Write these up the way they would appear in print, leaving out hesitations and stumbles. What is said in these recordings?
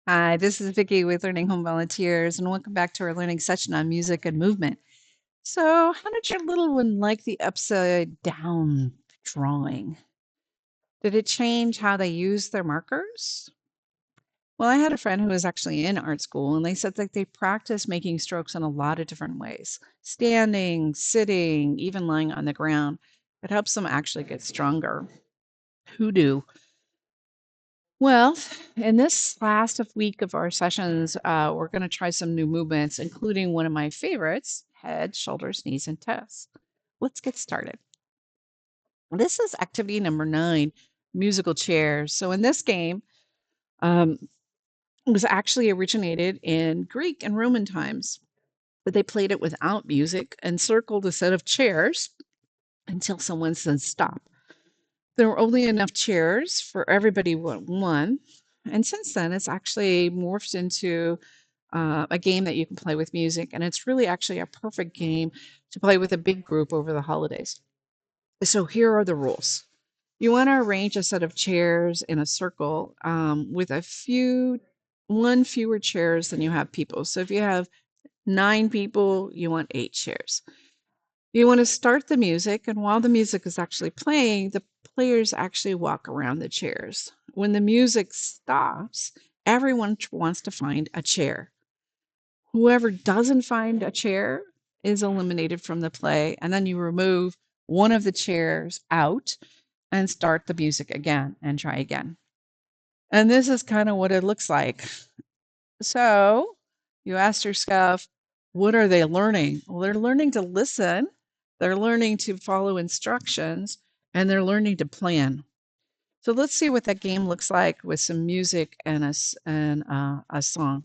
Hi, this is Vicky with Learning Home Volunteers, and welcome back to our learning session on music and movement. So, how did your little one like the upside down drawing? Did it change how they use their markers? Well, I had a friend who was actually in art school, and they said that they practice making strokes in a lot of different ways standing, sitting, even lying on the ground. It helps them actually get stronger. Who do? Well, in this last week of our sessions, we're going to try some new movements, including one of my favorites head, shoulders, knees, and toes. Let's get started. This is activity number 9 musical chairs. So, in this game, um, it was actually originated in Greek and Roman times, but they played it without music and circled a set of chairs until someone said stop. There were only enough chairs for everybody but one. And since then, it's actually morphed into a game that you can play with music. And it's really actually a perfect game to play with a big group over the holidays. So here are the rules. You want to arrange a set of chairs in a circle with one fewer chairs than you have people. So if you have 9 people, you want 8 chairs. You want to start the music, and while the music is actually playing, the players actually walk around the chairs. When the music stops, everyone wants to find a chair. Whoever doesn't find a chair is eliminated from the play, and then you remove one of the chairs out and start the music again and try again. And this is kind of what it looks like. So you ask yourself, what are they learning? Well, they're learning to listen, they're learning to follow instructions, and they're learning to plan. So let's see what that game looks like with some music and a song.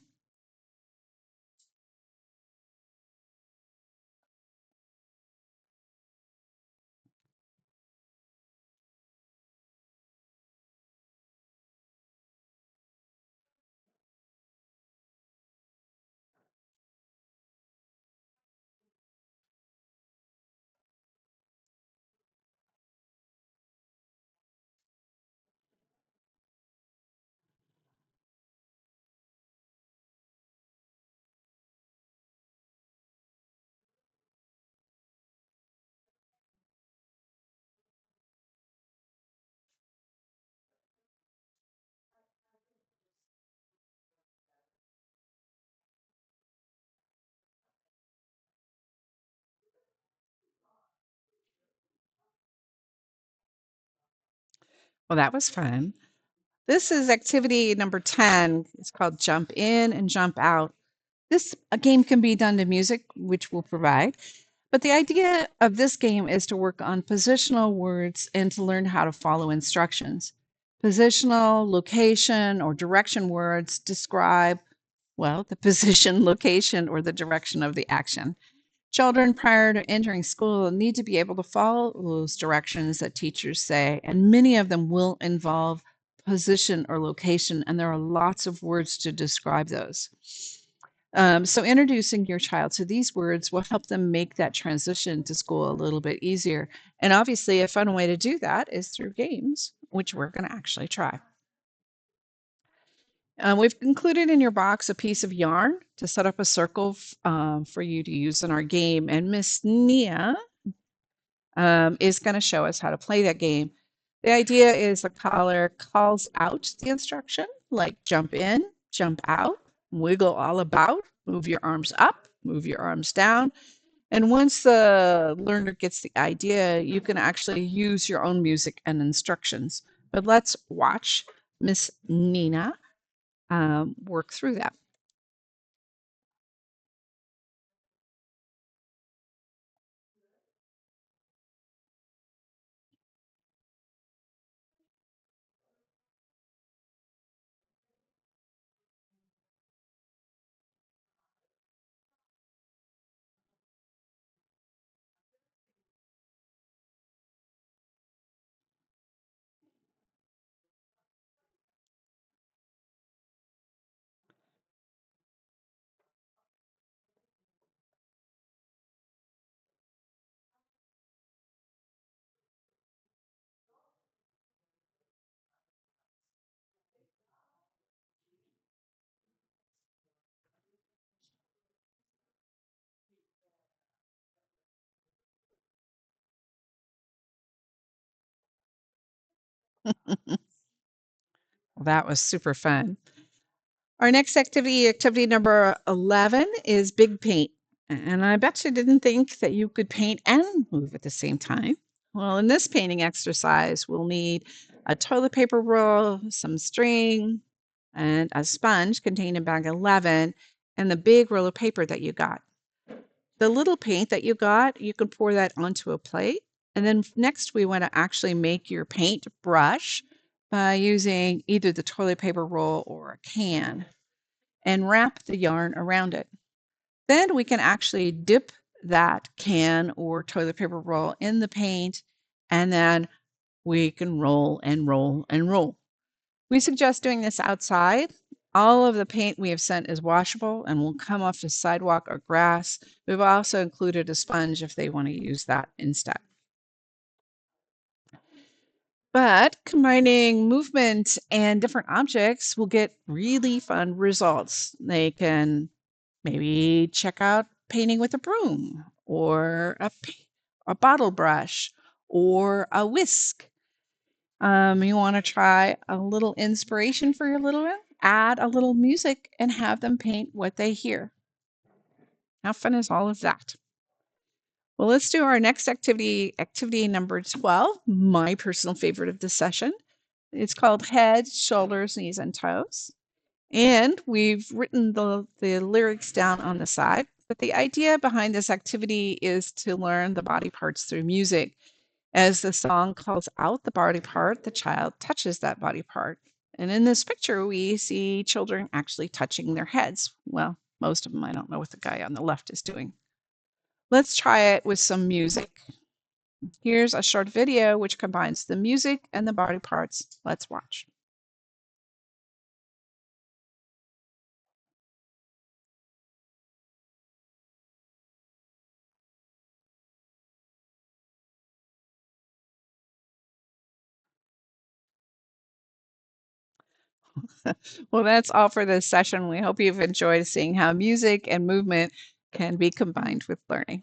Well, that was fun. This is activity number 10. It's called Jump In and Jump Out. This a game can be done to music, which we'll provide. But the idea of this game is to work on positional words and to learn how to follow instructions. Positional, location, or direction words describe, well, the position, location, or the direction of the action. Children prior to entering school need to be able to follow those directions that teachers say, and many of them will involve position or location, and there are lots of words to describe those. So, introducing your child to these words will help them make that transition to school a little bit easier. And obviously, a fun way to do that is through games, which we're going to actually try. We've included in your box a piece of yarn to set up a circle for you to use in our game. And Miss Nia is going to show us how to play that game. The idea is the caller calls out the instruction, like jump in, jump out, wiggle all about, move your arms up, move your arms down. And once the learner gets the idea, you can actually use your own music and instructions. But let's watch Miss Nina work through that. Well, that was super fun. Our next activity, activity number 11, is big paint. And I bet you didn't think that you could paint and move at the same time. Well, in this painting exercise, we'll need a toilet paper roll, some string, and a sponge contained in bag 11, and the big roll of paper that you got. The little paint that you got, you can pour that onto a plate. And then next, we want to actually make your paint brush by using either the toilet paper roll or a can and wrap the yarn around it. Then we can actually dip that can or toilet paper roll in the paint, and then we can roll and roll and roll. We suggest doing this outside. All of the paint we have sent is washable and will come off the sidewalk or grass. We've also included a sponge if they want to use that instead. But combining movement and different objects will get really fun results. They can maybe check out painting with a broom or a bottle brush or a whisk. You want to try a little inspiration for your little one? Add a little music and have them paint what they hear. How fun is all of that? Well, let's do our next activity, activity number 12, my personal favorite of the session. It's called Head, Shoulders, Knees, and Toes. And we've written the lyrics down on the side. But the idea behind this activity is to learn the body parts through music. As the song calls out the body part, the child touches that body part. And in this picture, we see children actually touching their heads. Well, most of them. I don't know what the guy on the left is doing. Let's try it with some music. Here's a short video which combines the music and the body parts. Let's watch. Well, that's all for this session. We hope you've enjoyed seeing how music and movement can be combined with learning.